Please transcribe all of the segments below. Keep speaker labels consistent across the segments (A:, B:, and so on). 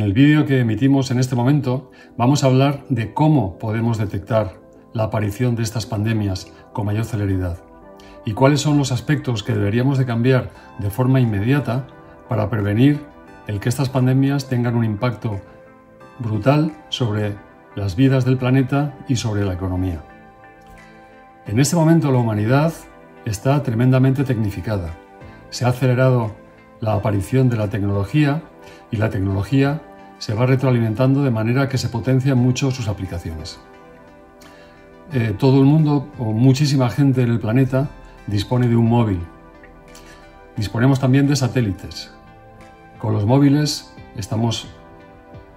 A: el vídeo que emitimos en este momento vamos a hablar de cómo podemos detectar la aparición de estas pandemias con mayor celeridad y cuáles son los aspectos que deberíamos de cambiar de forma inmediata para prevenir el que estas pandemias tengan un impacto brutal sobre las vidas del planeta y sobre la economía. En este momento la humanidad está tremendamente tecnificada. Se ha acelerado la aparición de la tecnología y la tecnología se va retroalimentando de manera que se potencian mucho sus aplicaciones. Todo el mundo o muchísima gente en el planeta dispone de un móvil. Disponemos también de satélites. Con los móviles estamos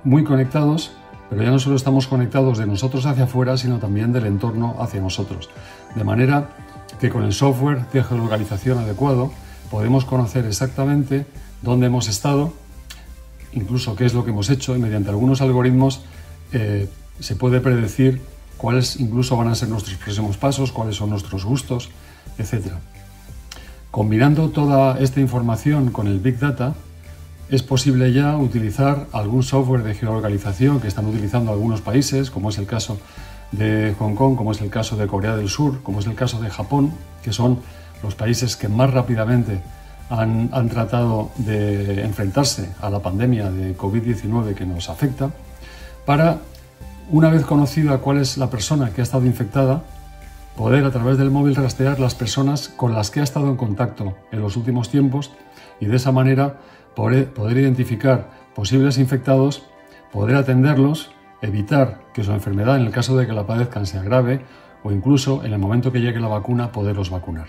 A: muy conectados, pero ya no solo estamos conectados de nosotros hacia afuera, sino también del entorno hacia nosotros. De manera que con el software de geolocalización adecuado podemos conocer exactamente dónde hemos estado, incluso qué es lo que hemos hecho, y mediante algunos algoritmos se puede predecir cuáles incluso van a ser nuestros próximos pasos, cuáles son nuestros gustos, etc. Combinando toda esta información con el Big Data, es posible ya utilizar algún software de geolocalización que están utilizando algunos países, como es el caso de Hong Kong, como es el caso de Corea del Sur, como es el caso de Japón, que son los países que más rápidamente han tratado de enfrentarse a la pandemia de COVID-19 que nos afecta, para, una vez conocida cuál es la persona que ha estado infectada, poder a través del móvil rastrear las personas con las que ha estado en contacto en los últimos tiempos y de esa manera poder identificar posibles infectados, poder atenderlos, evitar que su enfermedad, en el caso de que la padezcan, sea grave, o incluso en el momento que llegue la vacuna, poderlos vacunar.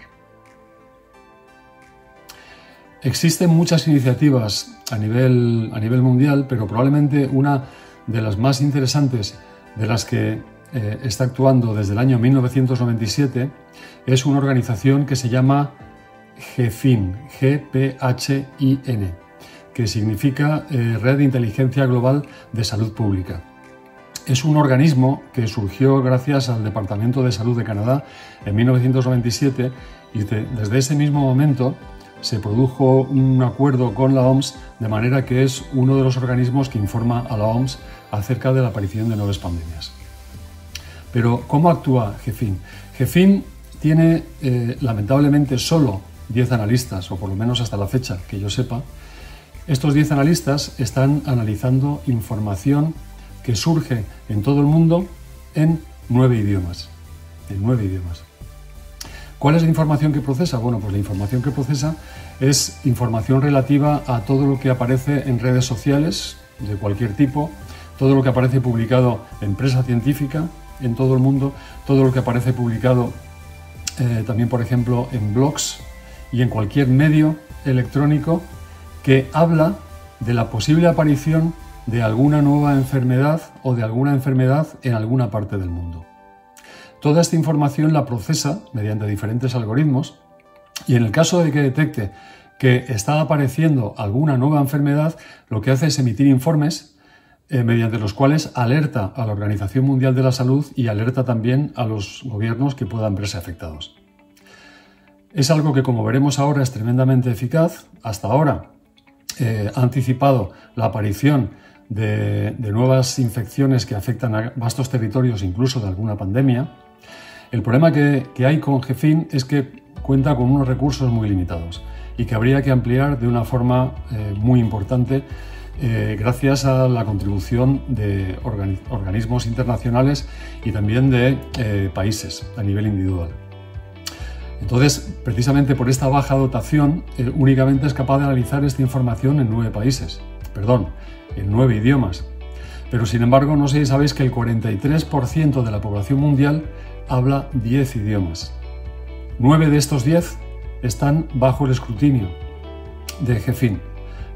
A: Existen muchas iniciativas a nivel mundial, pero probablemente una de las más interesantes de las que está actuando desde el año 1997 es una organización que se llama GPHIN, G-P-H-I-N, que significa Red de Inteligencia Global de Salud Pública. Es un organismo que surgió gracias al Departamento de Salud de Canadá en 1997 y desde ese mismo momento se produjo un acuerdo con la OMS, de manera que es uno de los organismos que informa a la OMS acerca de la aparición de nuevas pandemias. Pero, ¿cómo actúa GPHIN? GPHIN tiene lamentablemente solo 10 analistas, o por lo menos hasta la fecha que yo sepa. Estos 10 analistas están analizando información que surge en todo el mundo en 9 idiomas. ¿Cuál es la información que procesa? Bueno, pues la información que procesa es información relativa a todo lo que aparece en redes sociales de cualquier tipo, todo lo que aparece publicado en prensa científica en todo el mundo, todo lo que aparece publicado también, por ejemplo, en blogs y en cualquier medio electrónico que habla de la posible aparición de alguna nueva enfermedad o de alguna enfermedad en alguna parte del mundo. Toda esta información la procesa mediante diferentes algoritmos y en el caso de que detecte que está apareciendo alguna nueva enfermedad, lo que hace es emitir informes mediante los cuales alerta a la Organización Mundial de la Salud y alerta también a los gobiernos que puedan verse afectados. Es algo que, como veremos ahora, es tremendamente eficaz. Hasta ahora ha anticipado la aparición de nuevas infecciones que afectan a vastos territorios, incluso de alguna pandemia. El problema que hay con GPHIN es que cuenta con unos recursos muy limitados y que habría que ampliar de una forma muy importante gracias a la contribución de organismos internacionales y también de países a nivel individual. Entonces, precisamente por esta baja dotación, únicamente es capaz de analizar esta información en 9 idiomas. Pero, sin embargo, no sé si sabéis que el 43% de la población mundial habla 10 idiomas. 9 de estos 10 están bajo el escrutinio de GPHIN,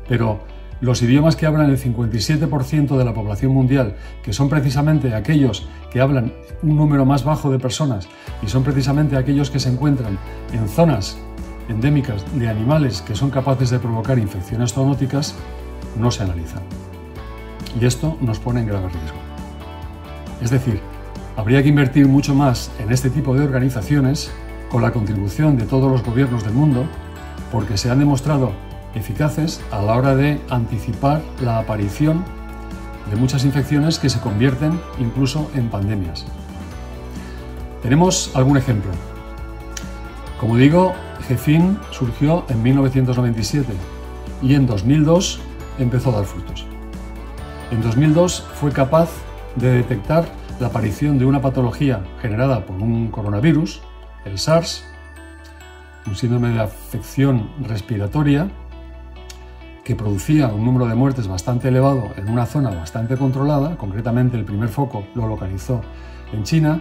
A: pero los idiomas que hablan el 57% de la población mundial, que son precisamente aquellos que hablan un número más bajo de personas y son precisamente aquellos que se encuentran en zonas endémicas de animales que son capaces de provocar infecciones zoonóticas, no se analizan. Y esto nos pone en grave riesgo. Es decir, habría que invertir mucho más en este tipo de organizaciones con la contribución de todos los gobiernos del mundo, porque se han demostrado eficaces a la hora de anticipar la aparición de muchas infecciones que se convierten incluso en pandemias. Tenemos algún ejemplo. Como digo, Gefin surgió en 1997 y en 2002 empezó a dar frutos. En 2002 fue capaz de detectar la aparición de una patología generada por un coronavirus, el SARS, un síndrome de afección respiratoria que producía un número de muertes bastante elevado en una zona bastante controlada. Concretamente, el primer foco lo localizó en China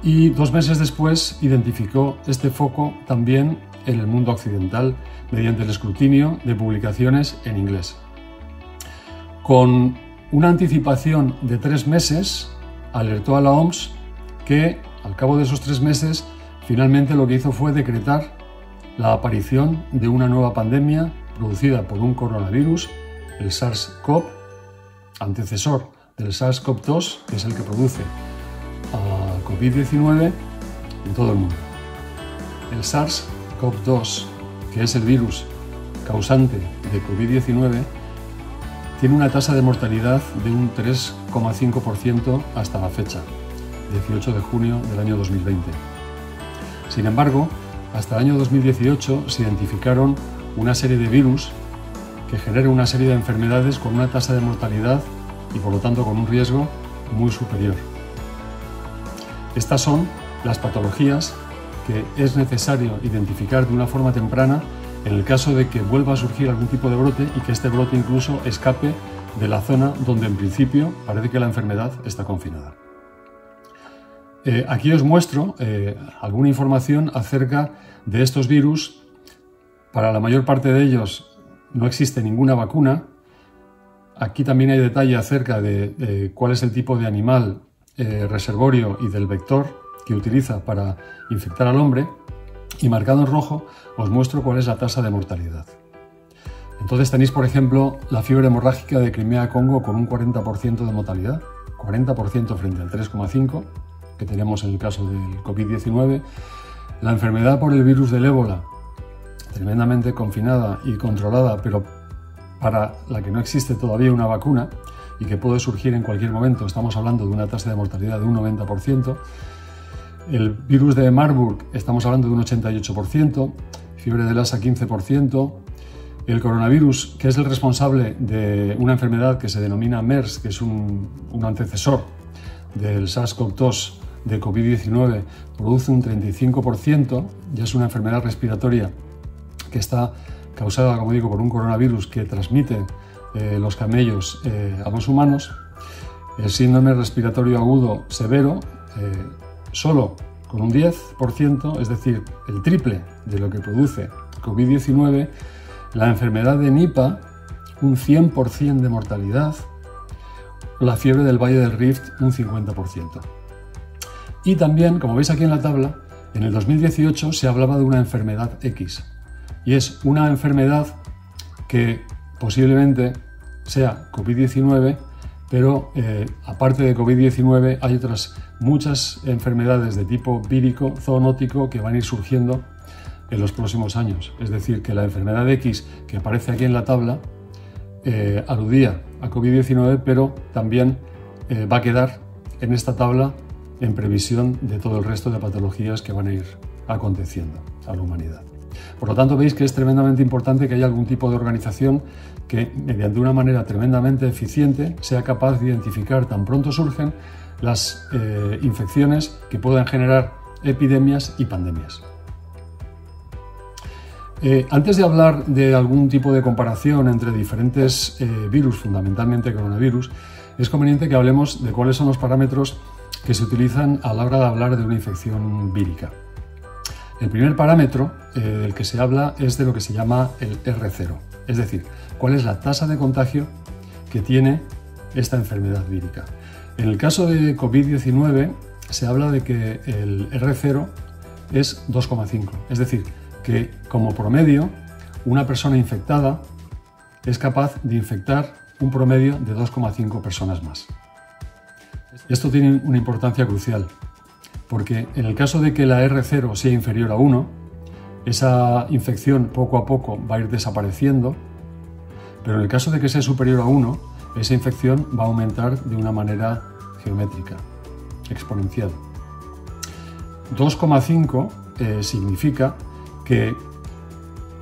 A: y 2 meses después identificó este foco también en el mundo occidental mediante el escrutinio de publicaciones en inglés. Con una anticipación de 3 meses, alertó a la OMS que, al cabo de esos 3 meses, finalmente lo que hizo fue decretar la aparición de una nueva pandemia producida por un coronavirus, el SARS-CoV, antecesor del SARS-CoV-2, que es el que produce COVID-19 en todo el mundo. El SARS-CoV-2, que es el virus causante de COVID-19, tiene una tasa de mortalidad de un 3,5% hasta la fecha, 18 de junio del año 2020. Sin embargo, hasta el año 2018 se identificaron una serie de virus que generan una serie de enfermedades con una tasa de mortalidad y por lo tanto con un riesgo muy superior. Estas son las patologías que es necesario identificar de una forma temprana en el caso de que vuelva a surgir algún tipo de brote y que este brote incluso escape de la zona donde en principio parece que la enfermedad está confinada. Aquí os muestro alguna información acerca de estos virus. Para la mayor parte de ellos no existe ninguna vacuna. Aquí también hay detalle acerca de cuál es el tipo de animal reservorio y del vector que utiliza para infectar al hombre. Y marcado en rojo os muestro cuál es la tasa de mortalidad. Entonces tenéis, por ejemplo, la fiebre hemorrágica de Crimea-Congo con un 40% de mortalidad, 40% frente al 3,5% que teníamos en el caso del COVID-19. La enfermedad por el virus del ébola, tremendamente confinada y controlada, pero para la que no existe todavía una vacuna y que puede surgir en cualquier momento. Estamos hablando de una tasa de mortalidad de un 90%. El virus de Marburg, estamos hablando de un 88%, fiebre de Lassa 15%, el coronavirus, que es el responsable de una enfermedad que se denomina MERS, que es un antecesor del SARS-CoV-2 de COVID-19, produce un 35%, ya es una enfermedad respiratoria que está causada, como digo, por un coronavirus que transmite los camellos a los humanos. El síndrome respiratorio agudo severo, solo con un 10%, es decir, el triple de lo que produce COVID-19, la enfermedad de Nipah, un 100% de mortalidad, la fiebre del Valle del Rift, un 50%. Y también, como veis aquí en la tabla, en el 2018 se hablaba de una enfermedad X, y es una enfermedad que posiblemente sea COVID-19, pero aparte de COVID-19 hay otras muchas enfermedades de tipo vírico, zoonótico que van a ir surgiendo en los próximos años. Es decir, que la enfermedad X que aparece aquí en la tabla aludía a COVID-19, pero también va a quedar en esta tabla en previsión de todo el resto de patologías que van a ir aconteciendo a la humanidad. Por lo tanto, veis que es tremendamente importante que haya algún tipo de organización que, mediante una manera tremendamente eficiente, sea capaz de identificar tan pronto surgen las infecciones que puedan generar epidemias y pandemias. Antes de hablar de algún tipo de comparación entre diferentes virus, fundamentalmente coronavirus, es conveniente que hablemos de cuáles son los parámetros que se utilizan a la hora de hablar de una infección vírica. El primer parámetro del que se habla es de lo que se llama el R0, es decir, cuál es la tasa de contagio que tiene esta enfermedad vírica. En el caso de COVID-19 se habla de que el R0 es 2,5, es decir, que como promedio una persona infectada es capaz de infectar un promedio de 2,5 personas más. Esto tiene una importancia crucial, porque en el caso de que la R0 sea inferior a 1, esa infección poco a poco va a ir desapareciendo, pero en el caso de que sea superior a 1, esa infección va a aumentar de una manera geométrica, exponencial. 2,5 significa que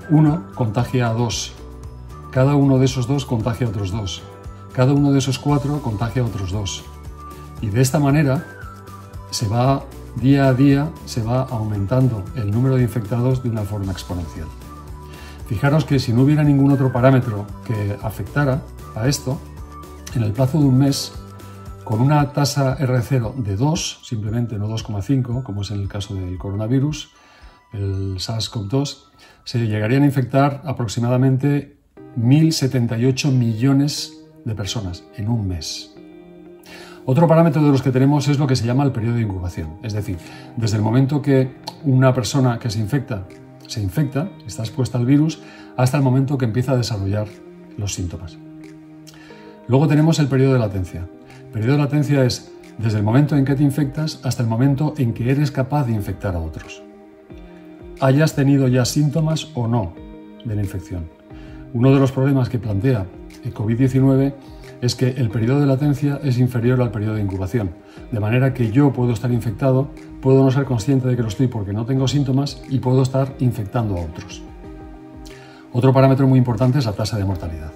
A: 1 contagia a 2, cada uno de esos 2 contagia a otros 2, cada uno de esos 4 contagia a otros 2. Y de esta manera día a día se va aumentando el número de infectados de una forma exponencial. Fijaros que si no hubiera ningún otro parámetro que afectara a esto, en el plazo de un mes, con una tasa R0 de 2, simplemente no 2,5, como es en el caso del coronavirus, el SARS-CoV-2, se llegarían a infectar aproximadamente 1.078 millones de personas en un mes. Otro parámetro de los que tenemos es lo que se llama el periodo de incubación, es decir, desde el momento que una persona que se infecta, está expuesta al virus, hasta el momento que empieza a desarrollar los síntomas. Luego tenemos el periodo de latencia. El periodo de latencia es desde el momento en que te infectas hasta el momento en que eres capaz de infectar a otros. Hayas tenido ya síntomas o no de la infección. Uno de los problemas que plantea el COVID-19 es que el periodo de latencia es inferior al periodo de incubación, de manera que yo puedo estar infectado, puedo no ser consciente de que lo estoy porque no tengo síntomas y puedo estar infectando a otros. Otro parámetro muy importante es la tasa de mortalidad.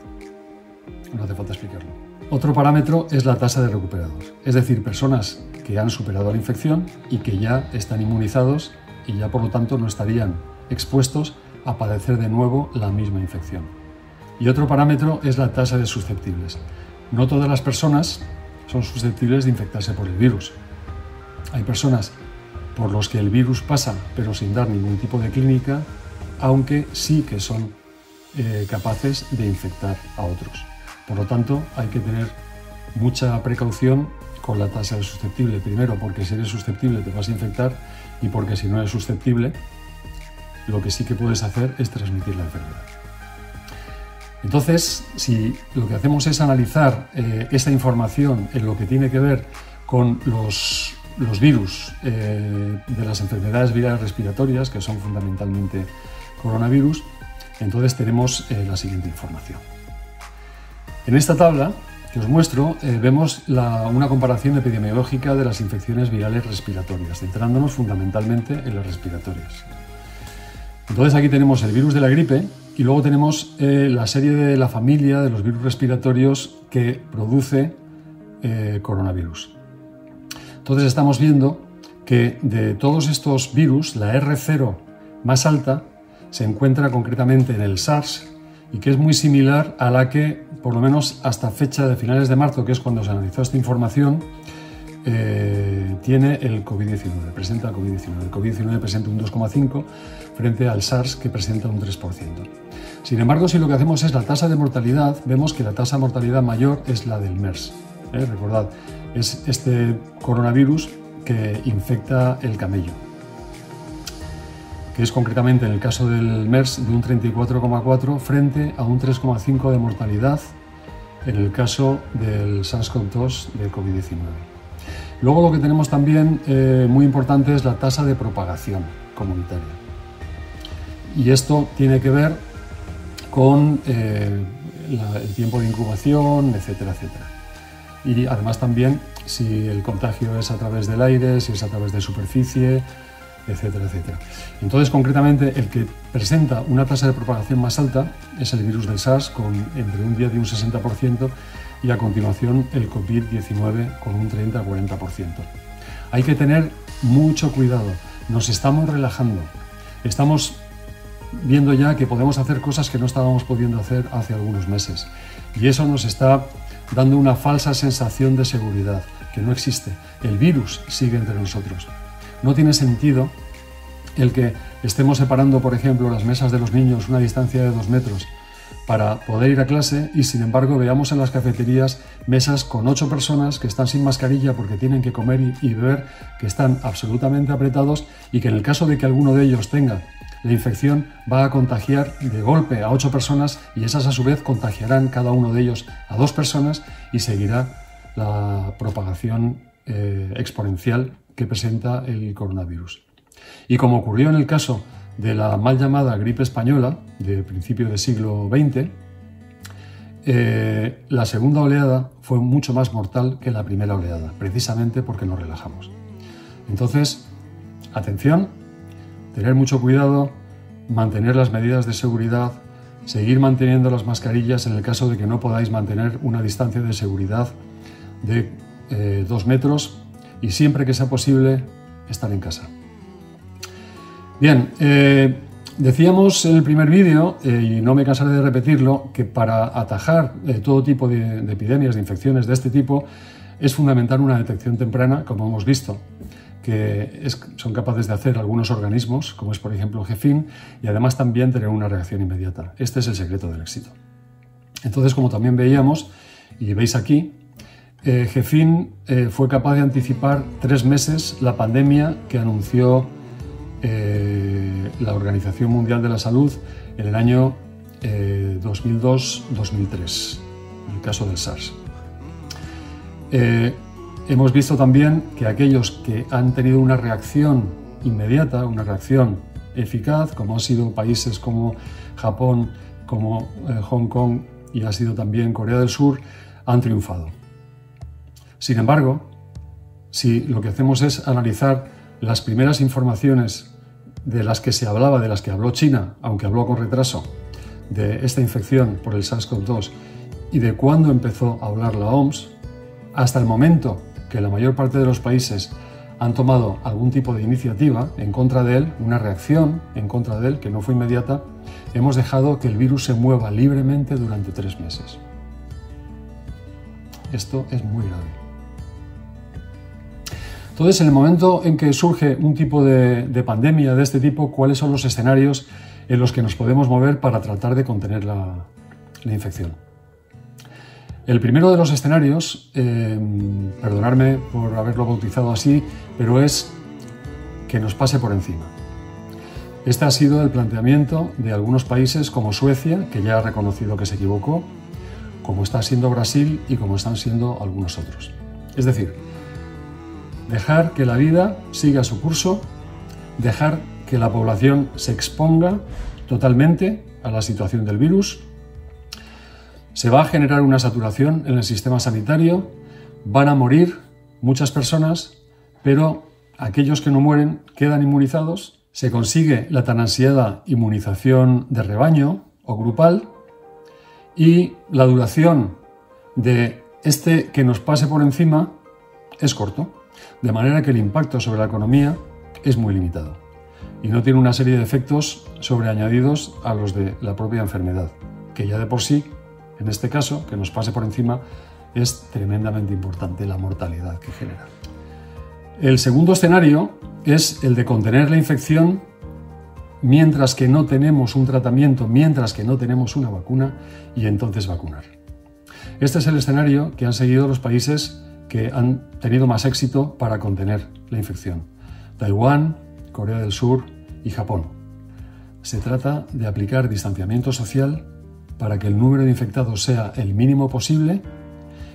A: No hace falta explicarlo. Otro parámetro es la tasa de recuperados, es decir, personas que han superado la infección y que ya están inmunizados y ya por lo tanto no estarían expuestos a padecer de nuevo la misma infección. Y otro parámetro es la tasa de susceptibles. No todas las personas son susceptibles de infectarse por el virus. Hay personas por los que el virus pasa pero sin dar ningún tipo de clínica, aunque sí que son capaces de infectar a otros. Por lo tanto, hay que tener mucha precaución con la tasa de susceptible. Primero, porque si eres susceptible te vas a infectar, y porque si no eres susceptible, lo que sí que puedes hacer es transmitir la enfermedad. Entonces, si lo que hacemos es analizar esta información en lo que tiene que ver con los virus de las enfermedades virales respiratorias, que son fundamentalmente coronavirus, entonces tenemos la siguiente información. En esta tabla que os muestro vemos una comparación epidemiológica de las infecciones virales respiratorias, centrándonos fundamentalmente en las respiratorias. Entonces aquí tenemos el virus de la gripe y luego tenemos la serie de la familia de los virus respiratorios que produce coronavirus. Entonces estamos viendo que de todos estos virus, la R0 más alta se encuentra concretamente en el SARS y que es muy similar a la que, por lo menos hasta fecha de finales de marzo, que es cuando se analizó esta información, tiene el COVID-19, presenta el COVID-19. El COVID-19 presenta un 2,5 frente al SARS, que presenta un 3%. Sin embargo, si lo que hacemos es la tasa de mortalidad, vemos que la tasa de mortalidad mayor es la del MERS. Recordad, es este coronavirus que infecta el camello, que es concretamente en el caso del MERS de un 34,4 frente a un 3,5 de mortalidad en el caso del SARS-CoV-2 del COVID-19. Luego lo que tenemos también muy importante es la tasa de propagación comunitaria. Y esto tiene que ver con el tiempo de incubación, etcétera, etcétera. Y además también si el contagio es a través del aire, si es a través de superficie, etcétera, etcétera. Entonces, concretamente, el que presenta una tasa de propagación más alta es el virus del SARS, con entre un 10 y un 60%, y a continuación el COVID-19 con un 30-40%. Hay que tener mucho cuidado, nos estamos relajando, estamos viendo ya que podemos hacer cosas que no estábamos pudiendo hacer hace algunos meses, y eso nos está dando una falsa sensación de seguridad, que no existe. El virus sigue entre nosotros. No tiene sentido el que estemos separando, por ejemplo, las mesas de los niños una distancia de 2 metros para poder ir a clase y, sin embargo, veamos en las cafeterías mesas con 8 personas que están sin mascarilla porque tienen que comer y beber, que están absolutamente apretados y que en el caso de que alguno de ellos tenga la infección va a contagiar de golpe a 8 personas y esas a su vez contagiarán cada uno de ellos a 2 personas y seguirá la propagación exponencial que presenta el coronavirus. Y como ocurrió en el caso de la mal llamada gripe española de principio del siglo XX, la segunda oleada fue mucho más mortal que la primera oleada, precisamente porque nos relajamos. Entonces, atención, tener mucho cuidado, mantener las medidas de seguridad, seguir manteniendo las mascarillas en el caso de que no podáis mantener una distancia de seguridad de 2 metros y siempre que sea posible estar en casa. Bien, decíamos en el primer vídeo, y no me cansaré de repetirlo, que para atajar todo tipo de epidemias, de infecciones de este tipo, es fundamental una detección temprana, como hemos visto, que son capaces de hacer algunos organismos, como es por ejemplo GEFIN, y además también tener una reacción inmediata. Este es el secreto del éxito. Entonces, como también veíamos, y veis aquí, GEFIN fue capaz de anticipar 3 meses la pandemia que anunció la Organización Mundial de la Salud en el año 2002-2003, en el caso del SARS. Hemos visto también que aquellos que han tenido una reacción inmediata, una reacción eficaz, como han sido países como Japón, como Hong Kong y ha sido también Corea del Sur, han triunfado. Sin embargo, si lo que hacemos es analizar las primeras informaciones de las que se hablaba, de las que habló China, aunque habló con retraso, de esta infección por el SARS-CoV-2 y de cuándo empezó a hablar la OMS, hasta el momento que la mayor parte de los países han tomado algún tipo de iniciativa en contra de él, una reacción en contra de él, que no fue inmediata, hemos dejado que el virus se mueva libremente durante 3 meses. Esto es muy grave. Entonces, en el momento en que surge un tipo de pandemia de este tipo, ¿cuáles son los escenarios en los que nos podemos mover para tratar de contener la infección? El primero de los escenarios, perdonadme por haberlo bautizado así, pero es que nos pase por encima. Este ha sido el planteamiento de algunos países como Suecia, que ya ha reconocido que se equivocó, como está siendo Brasil y como están siendo algunos otros. Es decir, dejar que la vida siga su curso, dejar que la población se exponga totalmente a la situación del virus. Se va a generar una saturación en el sistema sanitario, van a morir muchas personas, pero aquellos que no mueren quedan inmunizados, se consigue la tan ansiada inmunización de rebaño o grupal y la duración de este que nos pase por encima es corto, de manera que el impacto sobre la economía es muy limitado y no tiene una serie de efectos sobreañadidos a los de la propia enfermedad, que ya de por sí, en este caso, que nos pase por encima, es tremendamente importante la mortalidad que genera. El segundo escenario es el de contener la infección mientras que no tenemos un tratamiento, mientras que no tenemos una vacuna, y entonces vacunar. Este es el escenario que han seguido los países que han tenido más éxito para contener la infección: Taiwán, Corea del Sur y Japón. Se trata de aplicar distanciamiento social para que el número de infectados sea el mínimo posible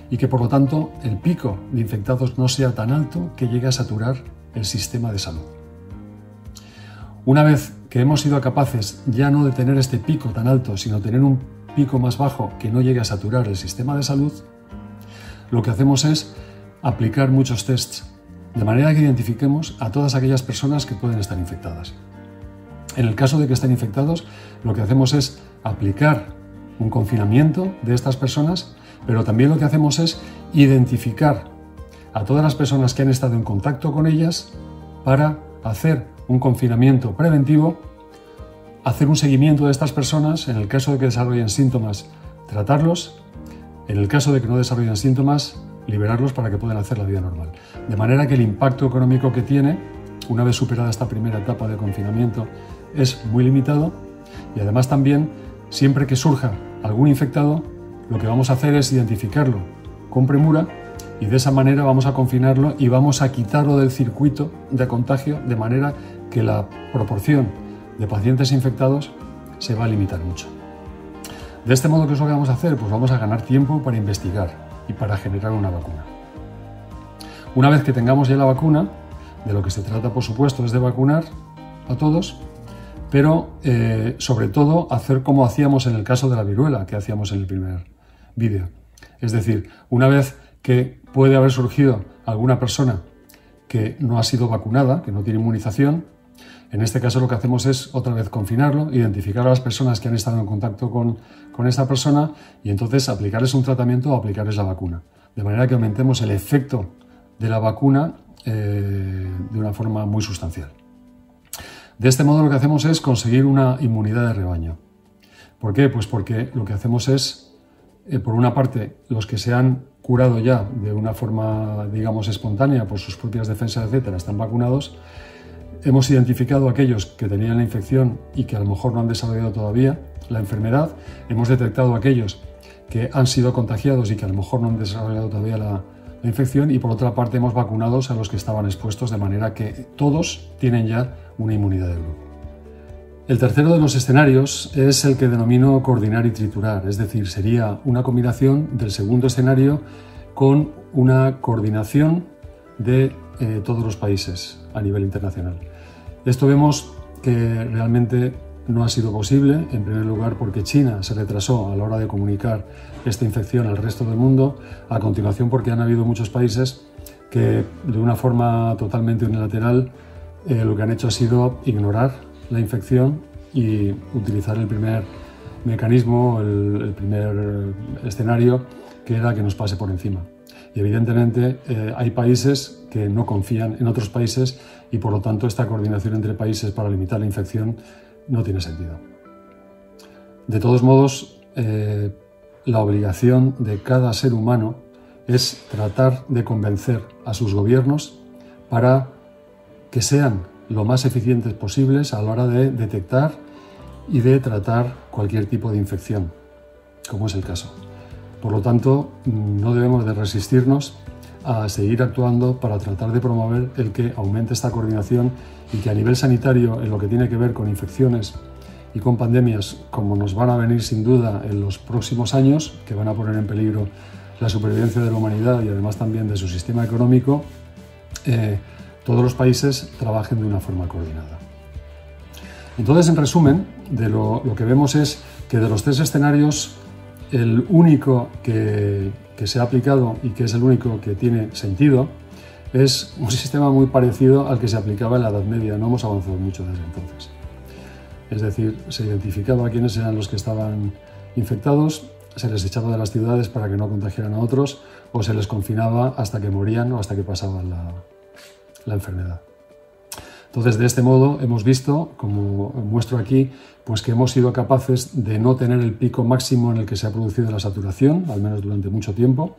A: y que, por lo tanto, el pico de infectados no sea tan alto que llegue a saturar el sistema de salud. Una vez que hemos sido capaces ya no de tener este pico tan alto, sino tener un pico más bajo que no llegue a saturar el sistema de salud, lo que hacemos es aplicar muchos tests, de manera que identifiquemos a todas aquellas personas que pueden estar infectadas. En el caso de que estén infectados, lo que hacemos es aplicar un confinamiento de estas personas, pero también lo que hacemos es identificar a todas las personas que han estado en contacto con ellas para hacer un confinamiento preventivo, hacer un seguimiento de estas personas, en el caso de que desarrollen síntomas, tratarlos, en el caso de que no desarrollen síntomas, liberarlos para que puedan hacer la vida normal. De manera que el impacto económico que tiene, una vez superada esta primera etapa de confinamiento, es muy limitado y además también, siempre que surja algún infectado, lo que vamos a hacer es identificarlo con premura y de esa manera vamos a confinarlo y vamos a quitarlo del circuito de contagio, de manera que la proporción de pacientes infectados se va a limitar mucho. De este modo, ¿qué es lo que vamos a hacer? Pues vamos a ganar tiempo para investigar y para generar una vacuna. Una vez que tengamos ya la vacuna, de lo que se trata, por supuesto, es de vacunar a todos, pero sobre todo hacer como hacíamos en el caso de la viruela, que hacíamos en vídeo. Es decir, una vez que puede haber surgido alguna persona que no ha sido vacunada, que no tiene inmunización, en este caso lo que hacemos es otra vez confinarlo, identificar a las personas que han estado en contacto con esta persona y entonces aplicarles un tratamiento o aplicarles la vacuna. De manera que aumentemos el efecto de la vacuna de una forma muy sustancial. De este modo lo que hacemos es conseguir una inmunidad de rebaño. ¿Por qué? Pues porque lo que hacemos es, por una parte, los que se han curado ya de una forma, digamos, espontánea por sus propias defensas, etcétera, están vacunados. Hemos identificado a aquellos que tenían la infección y que a lo mejor no han desarrollado todavía la enfermedad. Hemos detectado a aquellos que han sido contagiados y que a lo mejor no han desarrollado todavía la infección. Y por otra parte hemos vacunado a los que estaban expuestos, de manera que todos tienen ya una inmunidad de grupo. El tercero de los escenarios es el que denomino coordinar y triturar, es decir, sería una combinación del segundo escenario con una coordinación de todos los países a nivel internacional. Esto vemos que realmente no ha sido posible, en primer lugar porque China se retrasó a la hora de comunicar esta infección al resto del mundo, a continuación porque han habido muchos países que de una forma totalmente unilateral lo que han hecho ha sido ignorar la infección y utilizar el primer mecanismo, el primer escenario, que era que nos pase por encima. Y evidentemente hay países que no confían en otros países y por lo tanto esta coordinación entre países para limitar la infección no tiene sentido. De todos modos, la obligación de cada ser humano es tratar de convencer a sus gobiernos para que sean lo más eficientes posibles a la hora de detectar y de tratar cualquier tipo de infección, como es el caso. Por lo tanto, no debemos de resistirnos a seguir actuando para tratar de promover el que aumente esta coordinación y que a nivel sanitario, en lo que tiene que ver con infecciones y con pandemias, como nos van a venir sin duda en los próximos años, que van a poner en peligro la supervivencia de la humanidad y además también de su sistema económico, todos los países trabajen de una forma coordinada. Entonces, en resumen, lo que vemos es que de los tres escenarios, el único que se ha aplicado y que es el único que tiene sentido es un sistema muy parecido al que se aplicaba en la Edad Media. No hemos avanzado mucho desde entonces. Es decir, se identificaba a quiénes eran los que estaban infectados, se les echaba de las ciudades para que no contagiaran a otros o se les confinaba hasta que morían o hasta que pasaban la enfermedad. Entonces, de este modo hemos visto, como muestro aquí, pues que hemos sido capaces de no tener el pico máximo en el que se ha producido la saturación, al menos durante mucho tiempo,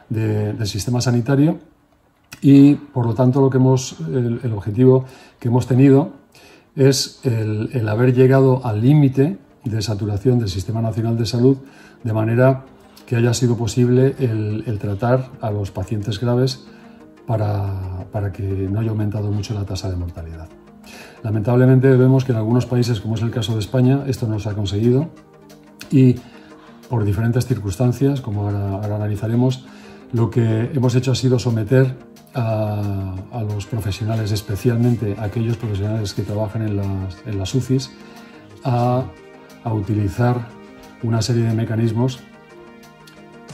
A: del sistema sanitario y, por lo tanto, el objetivo que hemos tenido es el haber llegado al límite de saturación del Sistema Nacional de Salud, de manera que haya sido posible el tratar a los pacientes graves para que no haya aumentado mucho la tasa de mortalidad. Lamentablemente vemos que en algunos países, como es el caso de España, esto no se ha conseguido y por diferentes circunstancias, como ahora analizaremos, lo que hemos hecho ha sido someter a los profesionales, especialmente aquellos profesionales que trabajan en las UCIs, a utilizar una serie de mecanismos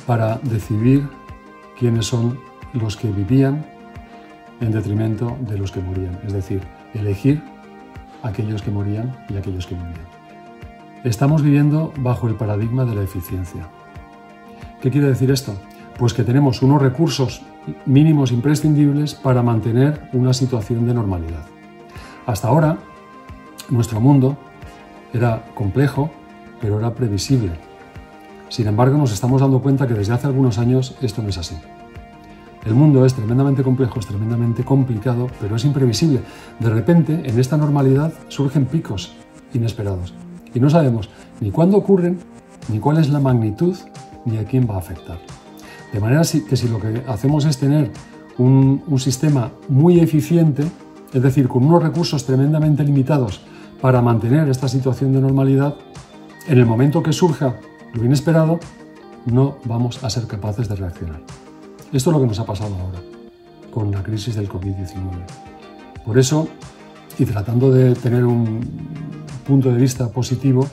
A: para decidir quiénes son los que vivían en detrimento de los que morían, es decir, elegir aquellos que morían y aquellos que vivían. Estamos viviendo bajo el paradigma de la eficiencia. ¿Qué quiere decir esto? Pues que tenemos unos recursos mínimos imprescindibles para mantener una situación de normalidad. Hasta ahora, nuestro mundo era complejo, pero era previsible. Sin embargo, nos estamos dando cuenta que desde hace algunos años esto no es así. El mundo es tremendamente complejo, es tremendamente complicado, pero es imprevisible. De repente, en esta normalidad surgen picos inesperados y no sabemos ni cuándo ocurren, ni cuál es la magnitud, ni a quién va a afectar. De manera que si lo que hacemos es tener un sistema muy eficiente, es decir, con unos recursos tremendamente limitados para mantener esta situación de normalidad, en el momento que surja lo inesperado, no vamos a ser capaces de reaccionar. Esto es lo que nos ha pasado ahora con la crisis del COVID-19. Por eso, y tratando de tener un punto de vista positivo,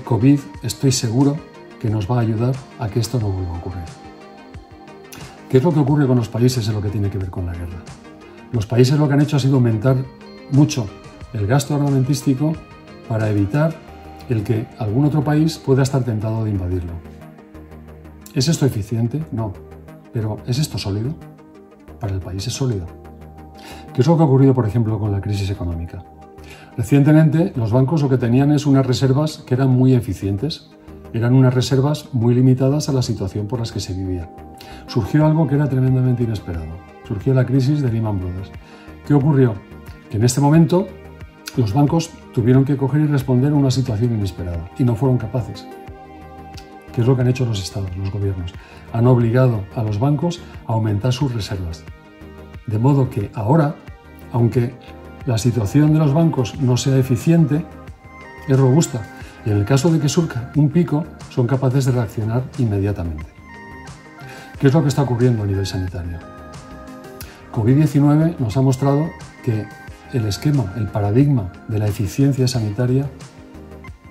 A: COVID estoy seguro que nos va a ayudar a que esto no vuelva a ocurrir. ¿Qué es lo que ocurre con los países en lo que tiene que ver con la guerra? Los países lo que han hecho ha sido aumentar mucho el gasto armamentístico para evitar el que algún otro país pueda estar tentado de invadirlo. ¿Es esto eficiente? No. ¿Pero es esto sólido? Para el país es sólido. ¿Qué es lo que ha ocurrido, por ejemplo, con la crisis económica? Recientemente, los bancos lo que tenían es unas reservas que eran muy eficientes. Eran unas reservas muy limitadas a la situación por las que se vivía. Surgió algo que era tremendamente inesperado. Surgió la crisis de Lehman Brothers. ¿Qué ocurrió? Que en este momento los bancos tuvieron que coger y responder a una situación inesperada y no fueron capaces. ¿Qué es lo que han hecho los estados, los gobiernos? Han obligado a los bancos a aumentar sus reservas. De modo que ahora, aunque la situación de los bancos no sea eficiente, es robusta. Y en el caso de que surja un pico, son capaces de reaccionar inmediatamente. ¿Qué es lo que está ocurriendo a nivel sanitario? COVID-19 nos ha mostrado que el esquema, el paradigma de la eficiencia sanitaria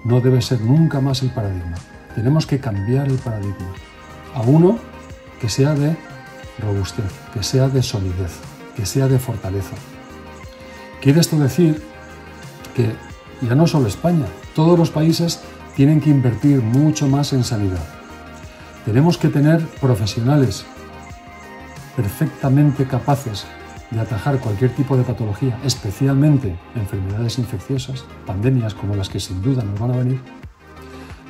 A: no debe ser nunca más el paradigma. Tenemos que cambiar el paradigma a uno que sea de robustez, que sea de solidez, que sea de fortaleza. Quiere esto decir que ya no solo España, todos los países tienen que invertir mucho más en sanidad. Tenemos que tener profesionales perfectamente capaces de atajar cualquier tipo de patología, especialmente enfermedades infecciosas, pandemias como las que sin duda nos van a venir.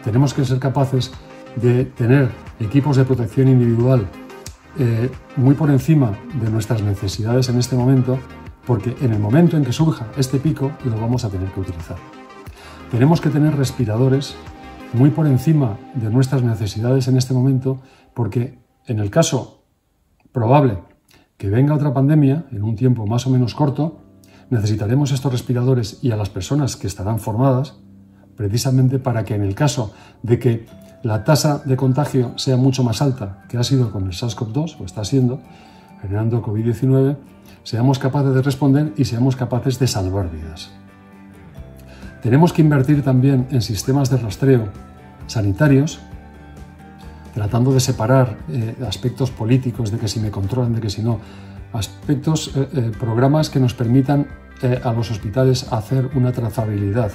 A: Tenemos que ser capaces de tener equipos de protección individual muy por encima de nuestras necesidades en este momento, porque en el momento en que surja este pico lo vamos a tener que utilizar. Tenemos que tener respiradores muy por encima de nuestras necesidades en este momento, porque en el caso probable que venga otra pandemia en un tiempo más o menos corto, necesitaremos estos respiradores y a las personas que estarán formadas precisamente para que en el caso de que la tasa de contagio sea mucho más alta, que ha sido con el SARS-CoV-2 o está siendo, generando COVID-19, seamos capaces de responder y seamos capaces de salvar vidas. Tenemos que invertir también en sistemas de rastreo sanitarios, tratando de separar aspectos políticos, de que si me controlan, de que si no, programas que nos permitan a los hospitales hacer una trazabilidad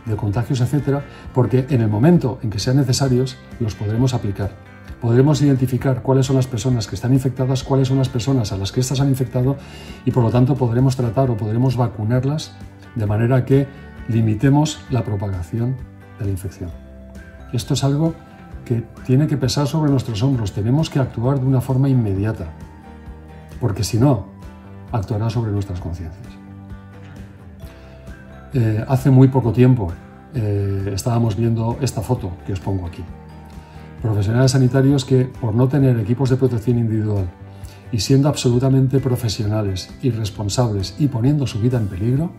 A: de contagios, etcétera, porque en el momento en que sean necesarios los podremos aplicar. Podremos identificar cuáles son las personas que están infectadas, cuáles son las personas a las que éstas han infectado y por lo tanto podremos tratar o podremos vacunarlas de manera que limitemos la propagación de la infección. Esto es algo que tiene que pesar sobre nuestros hombros. Tenemos que actuar de una forma inmediata, porque si no, actuará sobre nuestras conciencias. Hace muy poco tiempo estábamos viendo esta foto que os pongo aquí. Profesionales sanitarios que, por no tener equipos de protección individual y siendo absolutamente profesionales y responsables y poniendo su vida en peligro,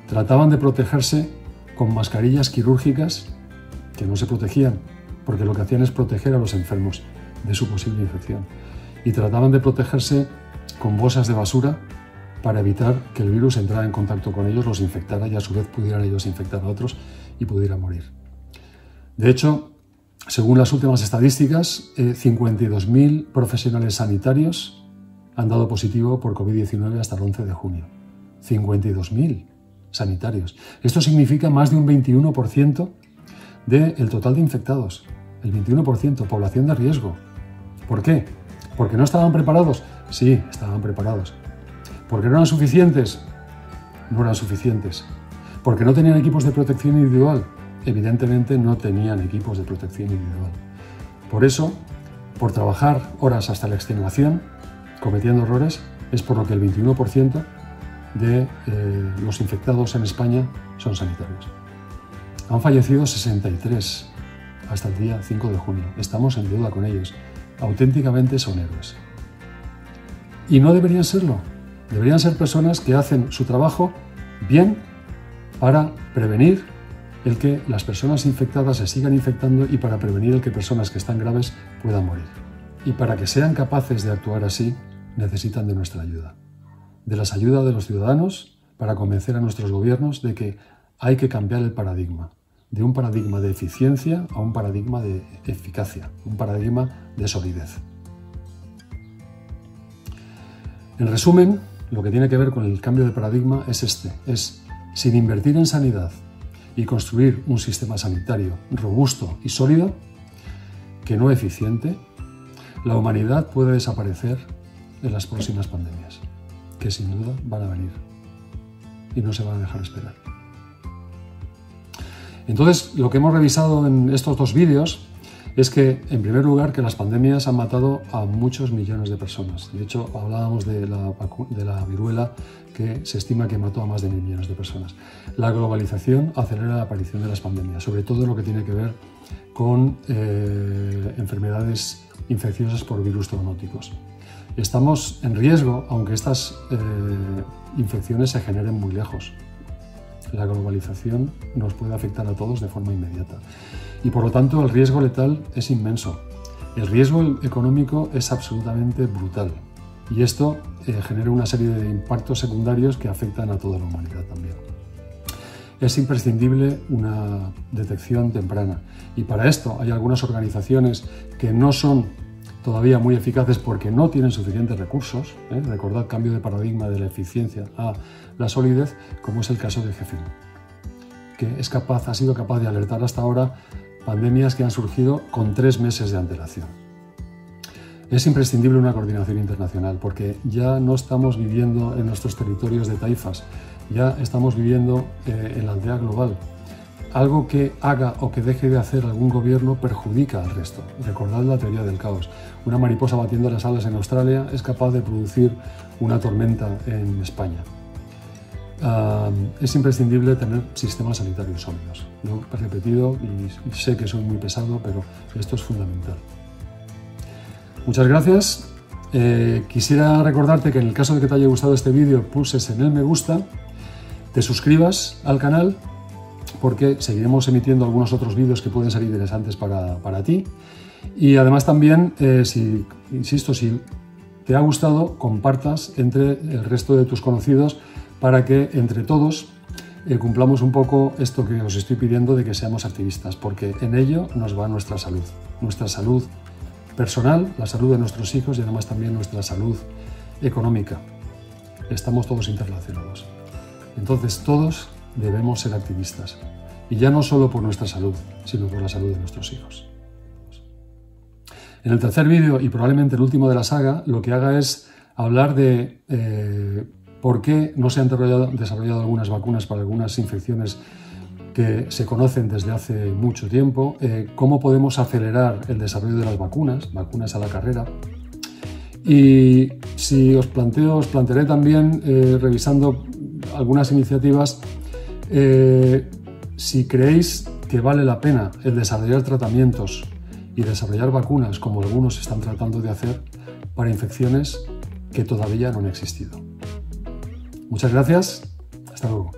A: trataban de protegerse con mascarillas quirúrgicas que no se protegían, porque lo que hacían es proteger a los enfermos de su posible infección. Y trataban de protegerse con bolsas de basura para evitar que el virus entrara en contacto con ellos, los infectara y a su vez pudieran ellos infectar a otros y pudieran morir. De hecho, según las últimas estadísticas, 52.000 profesionales sanitarios han dado positivo por COVID-19 hasta el 11 de junio. 52.000 sanitarios. Esto significa más de un 21% del total de infectados. El 21%, población de riesgo. ¿Por qué? ¿Porque no estaban preparados? Sí, estaban preparados. ¿Porque no eran suficientes? No eran suficientes. ¿Porque no tenían equipos de protección individual? Evidentemente no tenían equipos de protección individual. Por eso, por trabajar horas hasta la extenuación, cometiendo errores, es por lo que el 21% de los infectados en España son sanitarios. Han fallecido 63 hasta el día 5 de junio. Estamos en deuda con ellos. Auténticamente son héroes. Y no deberían serlo. Deberían ser personas que hacen su trabajo bien para prevenir el que las personas infectadas se sigan infectando y para prevenir el que personas que están graves puedan morir. Y para que sean capaces de actuar así, necesitan de nuestra ayuda. De la ayuda de los ciudadanos para convencer a nuestros gobiernos de que hay que cambiar el paradigma. de un paradigma de eficiencia a un paradigma de eficacia, un paradigma de solidez. En resumen, lo que tiene que ver con el cambio de paradigma es sin invertir en sanidad y construir un sistema sanitario robusto y sólido, que no eficiente, la humanidad puede desaparecer en las próximas pandemias, que sin duda van a venir y no se van a dejar esperar. Entonces, lo que hemos revisado en estos dos vídeos es que, en primer lugar, que las pandemias han matado a muchos millones de personas. De hecho, hablábamos de la viruela, que se estima que mató a más de 1.000 millones de personas. La globalización acelera la aparición de las pandemias, sobre todo lo que tiene que ver con enfermedades infecciosas por virus zoonóticos. Estamos en riesgo, aunque estas infecciones se generen muy lejos. La globalización nos puede afectar a todos de forma inmediata. Y por lo tanto el riesgo letal es inmenso. El riesgo económico es absolutamente brutal. Y esto genera una serie de impactos secundarios que afectan a toda la humanidad también. Es imprescindible una detección temprana. Y para esto hay algunas organizaciones que no son todavía muy eficaces porque no tienen suficientes recursos. Recordad, cambio de paradigma de la eficiencia a la solidez, como es el caso de GEFIN, que ha sido capaz de alertar hasta ahora pandemias que han surgido con 3 meses de antelación. Es imprescindible una coordinación internacional porque ya no estamos viviendo en nuestros territorios de taifas, ya estamos viviendo en la aldea global. Algo que haga o que deje de hacer algún gobierno perjudica al resto. Recordad la teoría del caos. Una mariposa batiendo las alas en Australia es capaz de producir una tormenta en España. Es imprescindible tener sistemas sanitarios sólidos. Lo he repetido y sé que soy muy pesado, pero esto es fundamental. Muchas gracias. Quisiera recordarte que en el caso de que te haya gustado este vídeo, pulses en el me gusta, te suscribas al canal, porque seguiremos emitiendo algunos otros vídeos que pueden ser interesantes para ti. Y además también, si te ha gustado, compartas entre el resto de tus conocidos para que entre todos cumplamos un poco esto que os estoy pidiendo de que seamos activistas, porque en ello nos va nuestra salud personal, la salud de nuestros hijos y además también nuestra salud económica. Estamos todos interrelacionados. Entonces todos debemos ser activistas, y ya no solo por nuestra salud, sino por la salud de nuestros hijos. En el tercer vídeo, y probablemente el último de la saga, lo que haga es hablar de por qué no se han desarrollado algunas vacunas para algunas infecciones que se conocen desde hace mucho tiempo, cómo podemos acelerar el desarrollo de las vacunas a la carrera. Y si os plantearé también, revisando algunas iniciativas, si creéis que vale la pena el desarrollar tratamientos y desarrollar vacunas, como algunos están tratando de hacer, para infecciones que todavía no han existido. Muchas gracias. Hasta luego.